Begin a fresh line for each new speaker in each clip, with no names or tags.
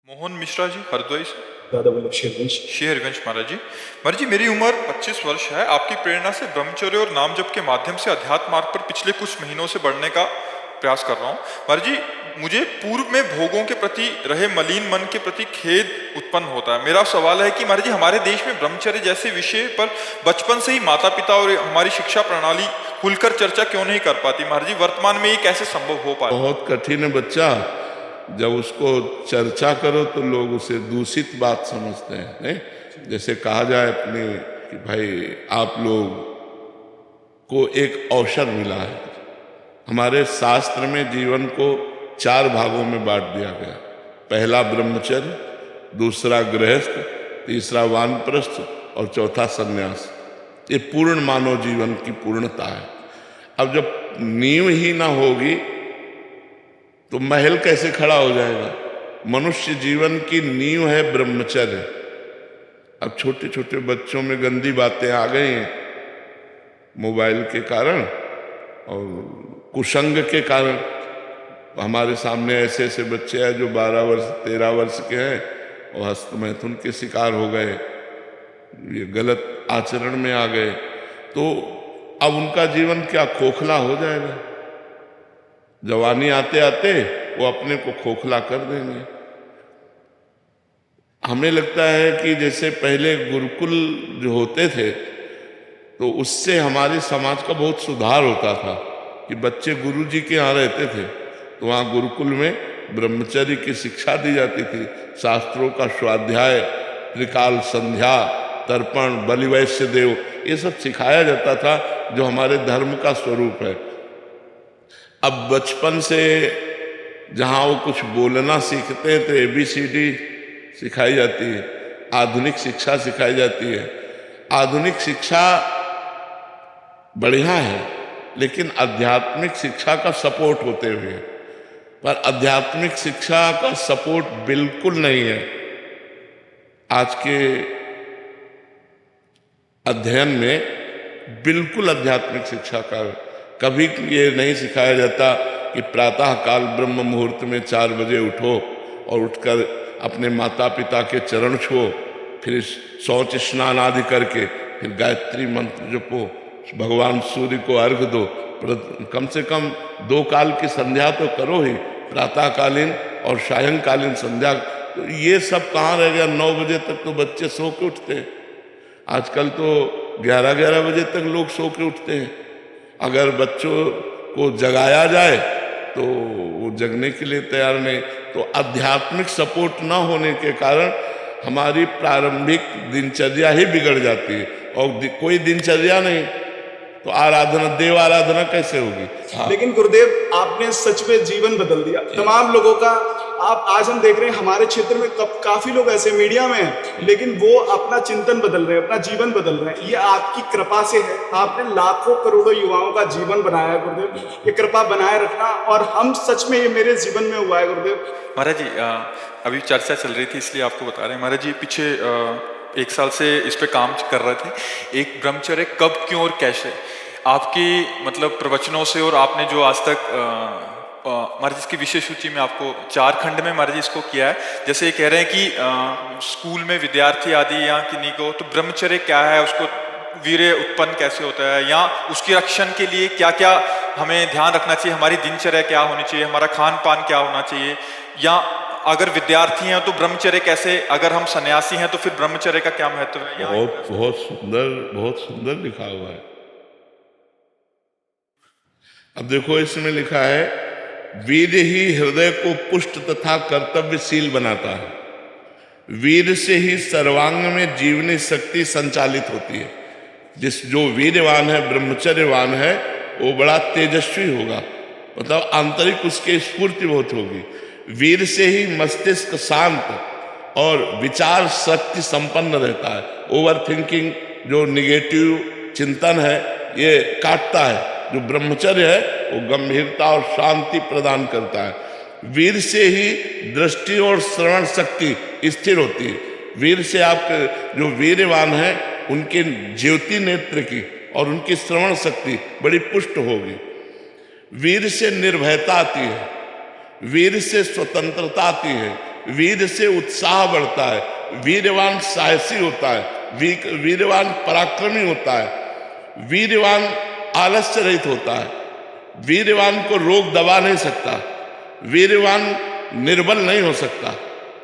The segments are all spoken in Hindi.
मोहन मिश्रा जी, हरदोई से।
दादा वल्लभ शेरवंश।
शेरगंज महाराज जी। महाराज जी, मेरी उम्र 25 वर्ष है। आपकी प्रेरणा से ब्रह्मचर्य और नाम जप के माध्यम से अध्यात्म मार्ग पर पिछले कुछ महीनों से बढ़ने का प्रयास कर रहा हूँ। महाराज जी, मुझे पूर्व में भोगों के प्रति रहे मलिन मन के प्रति खेद उत्पन्न होता है। मेरा सवाल है कि महाराज जी, हमारे देश में ब्रह्मचर्य जैसे विषय पर बचपन से ही माता पिता और हमारी शिक्षा प्रणाली खुलकर चर्चा क्यों नहीं कर पाती? महाराज जी, वर्तमान में ये कैसे संभव हो पाए?
बहुत कठिन है बच्चा। जब उसको चर्चा करो तो लोग उसे दूषित बात समझते हैं, नहीं? जैसे कहा जाए अपने कि भाई आप लोग को एक अवसर मिला है। हमारे शास्त्र में जीवन को 4 भागों में बांट दिया गया। पहला ब्रह्मचर्य, दूसरा गृहस्थ, तीसरा वानप्रस्थ और चौथा सन्यास। ये पूर्ण मानव जीवन की पूर्णता है। अब जब नींव ही ना होगी तो महल कैसे खड़ा हो जाएगा? मनुष्य जीवन की नींव है ब्रह्मचर्य। अब छोटे छोटे बच्चों में गंदी बातें आ गई हैं मोबाइल के कारण और कुसंग के कारण। हमारे सामने ऐसे ऐसे बच्चे हैं जो 12 वर्ष 13 वर्ष के हैं और हस्तमैथुन के शिकार हो गए, ये गलत आचरण में आ गए। तो अब उनका जीवन क्या खोखला हो जाएगा? जवानी आते आते वो अपने को खोखला कर देंगे। हमें लगता है कि जैसे पहले गुरुकुल जो होते थे तो उससे हमारे समाज का बहुत सुधार होता था कि बच्चे गुरुजी के यहाँ रहते थे तो वहाँ गुरुकुल में ब्रह्मचर्य की शिक्षा दी जाती थी। शास्त्रों का स्वाध्याय, त्रिकाल संध्या, तर्पण, बलिवैश्य देव, ये सब सिखाया जाता था जो हमारे धर्म का स्वरूप है। अब बचपन से जहाँ वो कुछ बोलना सीखते हैं तो ABCD सिखाई जाती है, आधुनिक शिक्षा सिखाई जाती है। आधुनिक शिक्षा बढ़िया है लेकिन आध्यात्मिक शिक्षा का सपोर्ट होते हुए, पर आध्यात्मिक शिक्षा का सपोर्ट बिल्कुल नहीं है। आज के अध्ययन में बिल्कुल आध्यात्मिक शिक्षा का कभी ये नहीं सिखाया जाता कि प्रातः काल ब्रह्म मुहूर्त में 4 बजे उठो और उठकर अपने माता पिता के चरण छुओ, फिर शौच स्नान आदि करके फिर गायत्री मंत्र जपो, भगवान सूर्य को अर्घ दो, कम से कम 2 काल की संध्या तो करो ही, प्रातःकालीन और सायंकालीन संध्या। तो ये सब कहाँ रह गया? 9 बजे तक तो बच्चे सो के उठते हैं। आजकल तो 11-11 बजे तक लोग सो के उठते हैं। अगर बच्चों को जगाया जाए तो वो जगने के लिए तैयार नहीं। तो आध्यात्मिक सपोर्ट ना होने के कारण हमारी प्रारंभिक दिनचर्या ही बिगड़ जाती है और कोई दिनचर्या नहीं तो आराधना, देव आराधना कैसे होगी? हाँ।
लेकिन गुरुदेव, आपने सच में जीवन बदल दिया तमाम लोगों का। आप आज हम देख रहे हैं हमारे क्षेत्र में काफी लोग ऐसे मीडिया में हैं लेकिन वो अपना चिंतन बदल रहे हैं, अपना जीवन बदल रहे हैं। ये आपकी कृपा से है। आपने लाखों करोड़ों युवाओं का जीवन बनाया है गुरुदेव। ये कृपा बनाए रखना। और हम सच में, ये मेरे जीवन में हुआ है गुरुदेव।
महाराज जी, अभी चर्चा चल रही थी इसलिए आपको बता रहे हैं। महाराज जी, पीछे 1 साल से इस पे काम कर रहे थे। एक ब्रह्मचर्य कब, क्यों और कैसे, आपकी मतलब प्रवचनों से और आपने जो आज तक महाराज जी इसकी विशेष सूची में आपको 4 खंड में महाराज जी इसको किया है। जैसे ये कह रहे हैं कि स्कूल में विद्यार्थी आदि यहाँ किन्हीं को, तो ब्रह्मचर्य क्या है, उसको वीर्य उत्पन्न कैसे होता है, या उसकी रक्षण के लिए क्या क्या हमें ध्यान रखना चाहिए, हमारी दिनचर्या क्या होनी चाहिए, हमारा खान पान क्या होना चाहिए, या अगर विद्यार्थी हैं तो ब्रह्मचर्य कैसे, अगर हम सन्यासी हैं तो फिर ब्रह्मचर्य का क्या महत्व है?
बहुत सुंदर लिखा हुआ है। अब देखो, इसमें लिखा है वीर ही हृदय को पुष्ट तथा कर्तव्यशील बनाता है। वीर से ही सर्वांग में जीवनी शक्ति संचालित होती है। जो वीरवान है, ब्रह्मचर्यवान है, वो बड़ा तेजस्वी होगा, मतलब आंतरिक उसके स्फूर्ति बहुत होगी। वीर से ही मस्तिष्क शांत और विचार शक्ति संपन्न रहता है। ओवर थिंकिंग, जो निगेटिव चिंतन है, ये काटता है। जो ब्रह्मचर्य है वो गंभीरता और शांति प्रदान करता है। वीर से ही दृष्टि और श्रवण शक्ति स्थिर होती है। वीर से आपके जो वीरवान है उनके ज्योति नेत्र की और उनकी श्रवण शक्ति बड़ी पुष्ट होगी। वीर से निर्भयता आती है, वीर से स्वतंत्रता आती है, वीर से उत्साह बढ़ता है, वीरवान साहसी होता है, वीरवान पराक्रमी होता है, वीरवान आलस्य रहित होता है, वीरवान को रोग दबा नहीं सकता, वीरवान निर्बल नहीं हो सकता,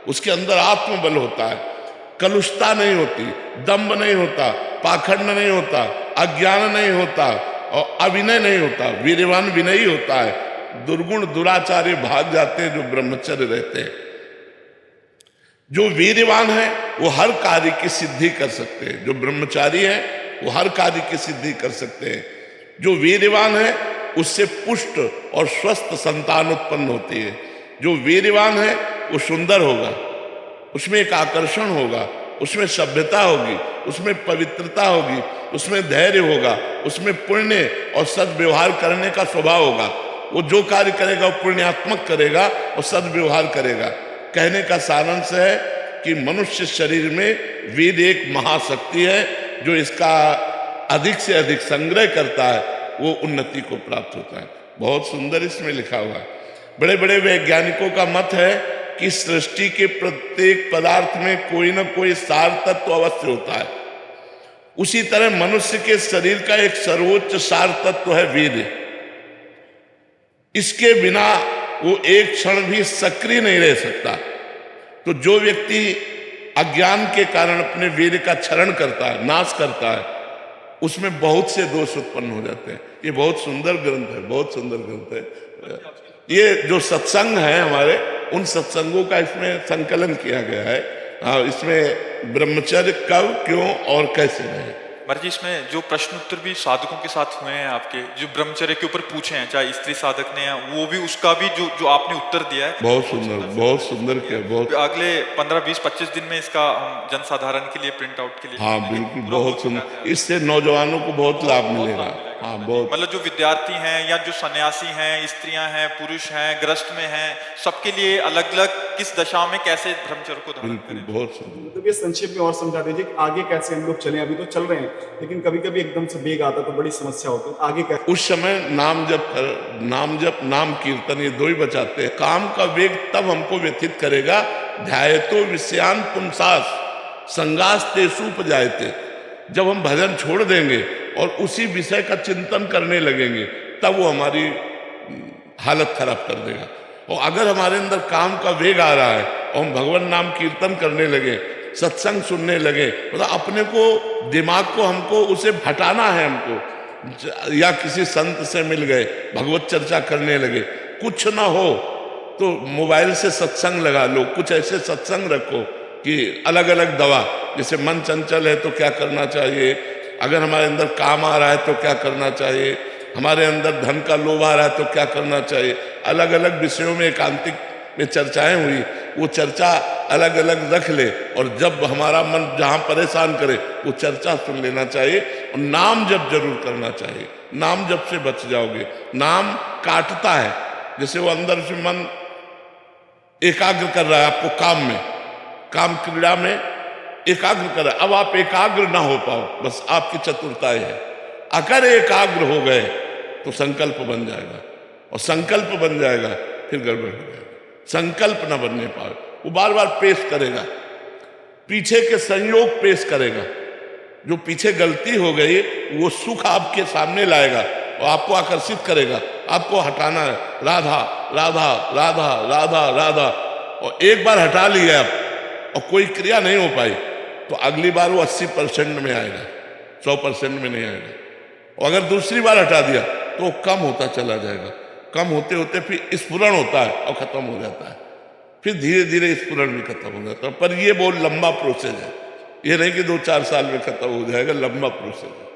उसके अंदर आत्मबल होता है, कलुषता नहीं होती, दंभ नहीं होता, पाखंड नहीं होता, अज्ञान नहीं होता और अविनय नहीं होता। वीरवान विनयी होता है। दुर्गुण दुराचार्य भाग जाते हैं जो ब्रह्मचर्य रहते हैं। जो वीरवान है वो हर कार्य की सिद्धि कर सकते हैं। जो ब्रह्मचारी है वो हर कार्य की सिद्धि कर सकते हैं। जो वीरवान है उससे पुष्ट और स्वस्थ संतान उत्पन्न होती है। जो वीरवान है वो सुंदर होगा, उसमें एक आकर्षण होगा, उसमें सभ्यता होगी, उसमें पवित्रता होगी, उसमें धैर्य होगा, उसमें पुण्य और सद्व्यवहार करने का स्वभाव होगा। वो जो कार्य करेगा वो पुण्यात्मक करेगा और सद्व्यवहार करेगा। कहने का सारांश है कि मनुष्य शरीर में वीर एक महाशक्ति है। जो इसका अधिक से अधिक संग्रह करता है वो उन्नति को प्राप्त होता है। बहुत सुंदर इसमें लिखा हुआ है। बड़े बड़े वैज्ञानिकों का मत है कि सृष्टि के प्रत्येक पदार्थ में कोई ना कोई सार तत्व अवश्य होता है। उसी तरह मनुष्य के शरीर का एक सर्वोच्च सार तत्व है वीर्य। इसके बिना वो एक क्षण भी सक्रिय नहीं रह सकता। तो जो व्यक्ति अज्ञान के कारण अपने वीर्य का क्षरण करता है, नाश करता है, उसमें बहुत से दोष उत्पन्न हो जाते हैं। ये बहुत सुंदर ग्रंथ है, बहुत सुंदर ग्रंथ है। ये जो सत्संग है हमारे, उन सत्संगों का इसमें संकलन किया गया है। इसमें ब्रह्मचर्य कब, क्यों और कैसे रहे।
महाराज जी, इसमें जो प्रश्न उत्तर भी साधकों के साथ हुए हैं आपके, जो ब्रह्मचर्य के ऊपर पूछे हैं, चाहे स्त्री साधक ने, वो भी उसका भी जो आपने उत्तर दिया है,
बहुत सुंदर, बहुत सुंदर किया। बहुत
अगले 15, 20, 25 दिन में इसका हम जनसाधारण के लिए प्रिंट आउट के लिए,
हाँ बिल्कुल, बहुत सुंदर। इससे नौजवानों को बहुत लाभ मिलेगा। हाँ बहुत,
मतलब जो विद्यार्थी हैं या जो सन्यासी हैं, स्त्रियां हैं, पुरुष हैं, ग्रस्त में हैं, सबके लिए अलग अलग किस दशा में कैसे ब्रह्मचर्य को धारण करें।
बहुत सुंदर।
मतलब ये संक्षेप में और समझा दीजिए कि आगे कैसे हम लोग चलें। अभी तो चल रहे हैं, लेकिन कभी कभी एकदम से वेग आता तो बड़ी समस्या होती है। आगे कैसे?
उस समय नाम जप, नाम कीर्तन, ये दो ही बचाते हैं। काम का वेग तब हमको व्यथित करेगा, ध्यायतो विषयान पुंसास संगास तेसु उपजायते। जब हम भजन छोड़ देंगे और उसी विषय का चिंतन करने लगेंगे, तब वो हमारी हालत खराब कर देगा। और अगर हमारे अंदर काम का वेग आ रहा है और हम भगवान नाम कीर्तन करने लगे, सत्संग सुनने लगे, मतलब अपने को, दिमाग को हमको उसे हटाना है हमको, या किसी संत से मिल गए, भगवत चर्चा करने लगे, कुछ ना हो तो मोबाइल से सत्संग लगा लो। कुछ ऐसे सत्संग रखो कि अलग अलग दवा, जैसे मन चंचल है तो क्या करना चाहिए, अगर हमारे अंदर काम आ रहा है तो क्या करना चाहिए, हमारे अंदर धन का लोभ आ रहा है तो क्या करना चाहिए। अलग अलग विषयों में एकांतिक में चर्चाएं हुई, वो चर्चा अलग अलग रख ले और जब हमारा मन जहाँ परेशान करे वो चर्चा सुन लेना चाहिए। और नाम जप जरूर करना चाहिए। नाम जप से बच जाओगे। नाम काटता है, जैसे वो अंदर से मन एकाग्र कर रहा है आपको काम में, काम क्रीड़ा में एकाग्र कर रहा है। अब आप एकाग्र ना हो पाओ, बस आपकी चतुरता है। अगर एकाग्र हो गए तो संकल्प बन जाएगा, और संकल्प बन जाएगा फिर गड़बड़ हो जाएगा। संकल्प ना बनने पाए, वो बार बार पेश करेगा, पीछे के संयोग पेश करेगा। जो पीछे गलती हो गई वो सुख आपके सामने लाएगा और आपको आकर्षित करेगा। आपको हटाना है, राधा राधा राधा राधा राधा, और एक बार हटा लिया आप और कोई क्रिया नहीं हो पाई तो अगली बार वो 80% में आएगा, 100% में नहीं आएगा। और अगर दूसरी बार हटा दिया तो कम होता चला जाएगा। कम होते होते फिर स्फुरण होता है और खत्म हो जाता है। फिर धीरे धीरे स्फुरण भी खत्म हो जाता है। पर ये बहुत लंबा प्रोसेस है, ये नहीं कि 2-4 साल में खत्म हो जाएगा, लंबा प्रोसेस है।